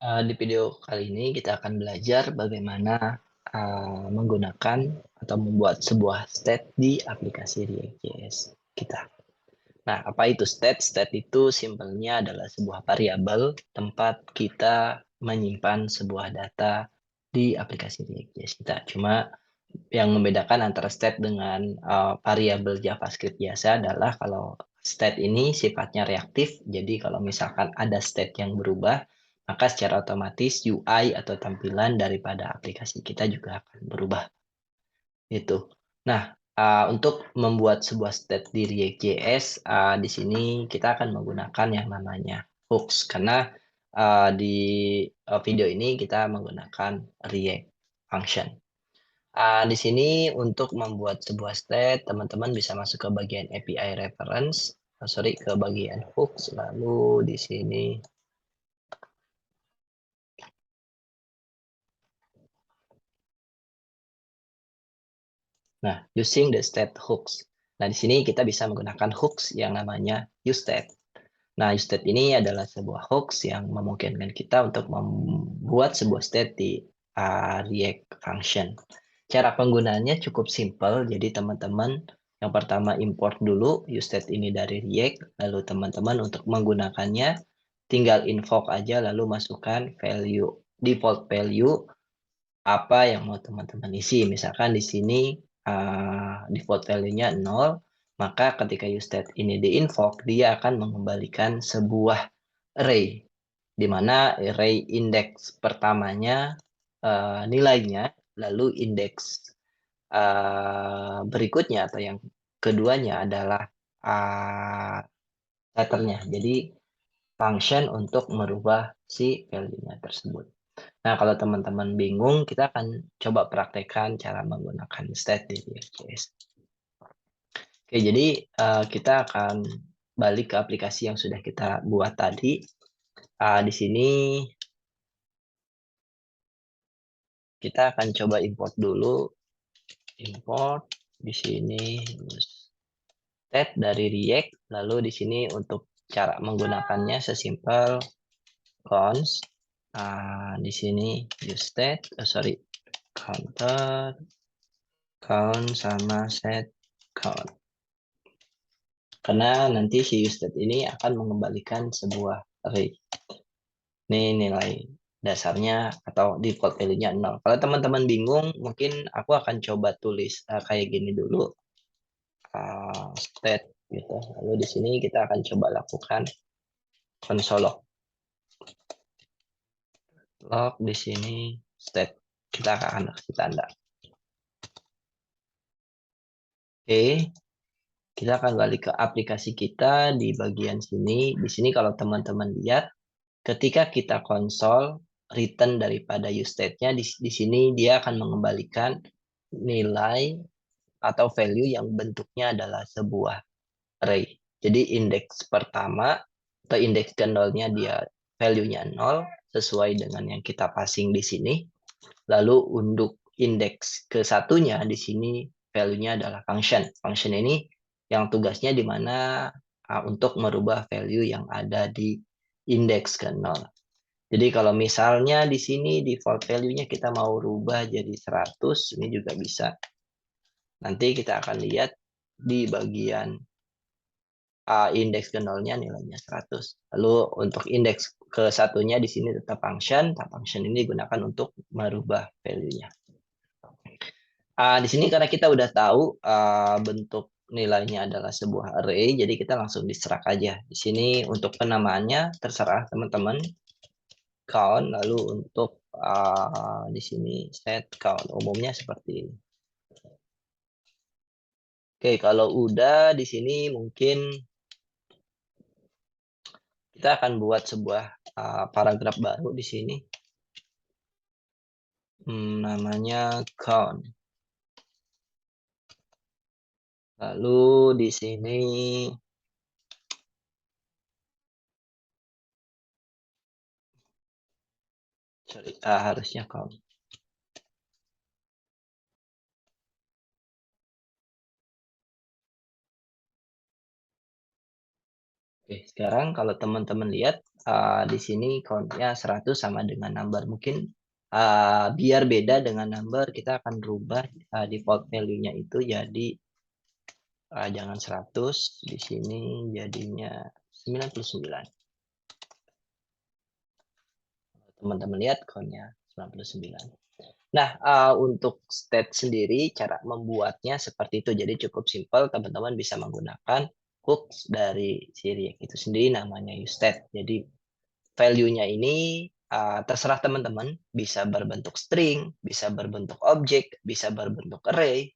Di video kali ini kita akan belajar bagaimana menggunakan atau membuat sebuah state di aplikasi React.js kita. Nah, apa itu state? State itu simpelnya adalah sebuah variabel tempat kita menyimpan sebuah data di aplikasi React.js kita. Cuma yang membedakan antara state dengan variabel JavaScript biasa adalah kalau state ini sifatnya reaktif, jadi kalau misalkan ada state yang berubah, maka secara otomatis UI atau tampilan daripada aplikasi kita juga akan berubah. Itu. Nah, untuk membuat sebuah state di React.js, di sini kita akan menggunakan yang namanya hooks, karena di video ini kita menggunakan React function. Di sini untuk membuat sebuah state, teman-teman bisa masuk ke bagian API reference, sorry, ke bagian hooks, lalu di sini, nah, using the state hooks. Nah, di sini kita bisa menggunakan hooks yang namanya useState. Nah, useState ini adalah sebuah hooks yang memungkinkan kita untuk membuat sebuah state di React function. Cara penggunaannya cukup simple, jadi teman-teman yang pertama import dulu useState ini dari React, lalu teman-teman untuk menggunakannya tinggal invoke aja lalu masukkan value, default value apa yang mau teman-teman isi. Misalkan di sini default value-nya 0, maka ketika useState ini di-invoke, dia akan mengembalikan sebuah array, di mana array indeks pertamanya nilainya, lalu indeks berikutnya atau yang keduanya adalah letternya. Jadi function untuk merubah si value-nya tersebut. Nah, kalau teman-teman bingung, kita akan coba praktekkan cara menggunakan state di React.js. Oke, jadi kita akan balik ke aplikasi yang sudah kita buat tadi. Di sini kita akan coba import dulu. Import di sini state dari React. Lalu di sini untuk cara menggunakannya sesimpel const. Di sini use state, sorry, counter count sama set count. Karena nanti si useState ini akan mengembalikan sebuah array. Ini nilai dasarnya atau default value-nya 0. Kalau teman-teman bingung, mungkin aku akan coba tulis kayak gini dulu. State gitu. Lalu di sini kita akan coba lakukan console log. Log di sini state. Kita akan kasih tanda. Oke, kita akan balik ke aplikasi kita di bagian sini. Di sini kalau teman-teman lihat, ketika kita konsol return daripada useState-nya di sini dia akan mengembalikan nilai atau value yang bentuknya adalah sebuah array. Jadi indeks pertama atau indeks ke nolnya dia value-nya 0 sesuai dengan yang kita passing di sini. Lalu untuk indeks ke satunya di sini value-nya adalah function. Function ini yang tugasnya di mana untuk merubah value yang ada di indeks ke 0. Jadi kalau misalnya di sini default value-nya kita mau rubah jadi 100, ini juga bisa. Nanti kita akan lihat di bagian indeks ke nolnya nilainya 100. Lalu untuk indeks ke satunya di sini tetap function. Function ini digunakan untuk merubah value-nya. Di sini karena kita udah tahu bentuk nilainya adalah sebuah array, jadi kita langsung diserak aja. Di sini untuk penamaannya terserah teman-teman. Count, lalu untuk di sini set count umumnya seperti ini. Oke, kalau udah di sini mungkin kita akan buat sebuah paragraf baru di sini. Namanya count. Lalu di sini sorry, harusnya count. Oke, sekarang kalau teman-teman lihat, di sini count-nya 100 sama dengan number. Mungkin, biar beda dengan number kita akan rubah, default value-nya itu jadi, jangan 100, di sini jadinya 99. Teman-teman lihat count-nya 99. Nah, untuk state sendiri cara membuatnya seperti itu. Jadi cukup simpel, teman-teman bisa menggunakan hooks dari si React itu sendiri namanya useState. Jadi value-nya ini, terserah teman-teman, bisa berbentuk string, bisa berbentuk objek, bisa berbentuk array,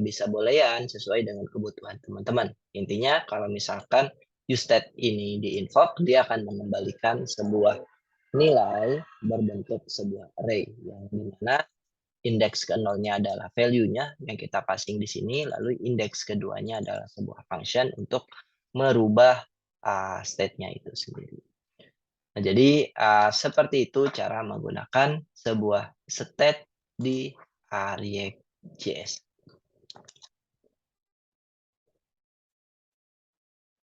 bisa boolean sesuai dengan kebutuhan teman-teman. Intinya kalau misalkan useState ini di-invoke, dia akan mengembalikan sebuah nilai berbentuk sebuah array, yang di mana indeks ke nolnya adalah value-nya yang kita passing di sini, lalu indeks keduanya adalah sebuah function untuk merubah, state-nya itu sendiri. Nah, jadi, seperti itu cara menggunakan sebuah state di, React.js.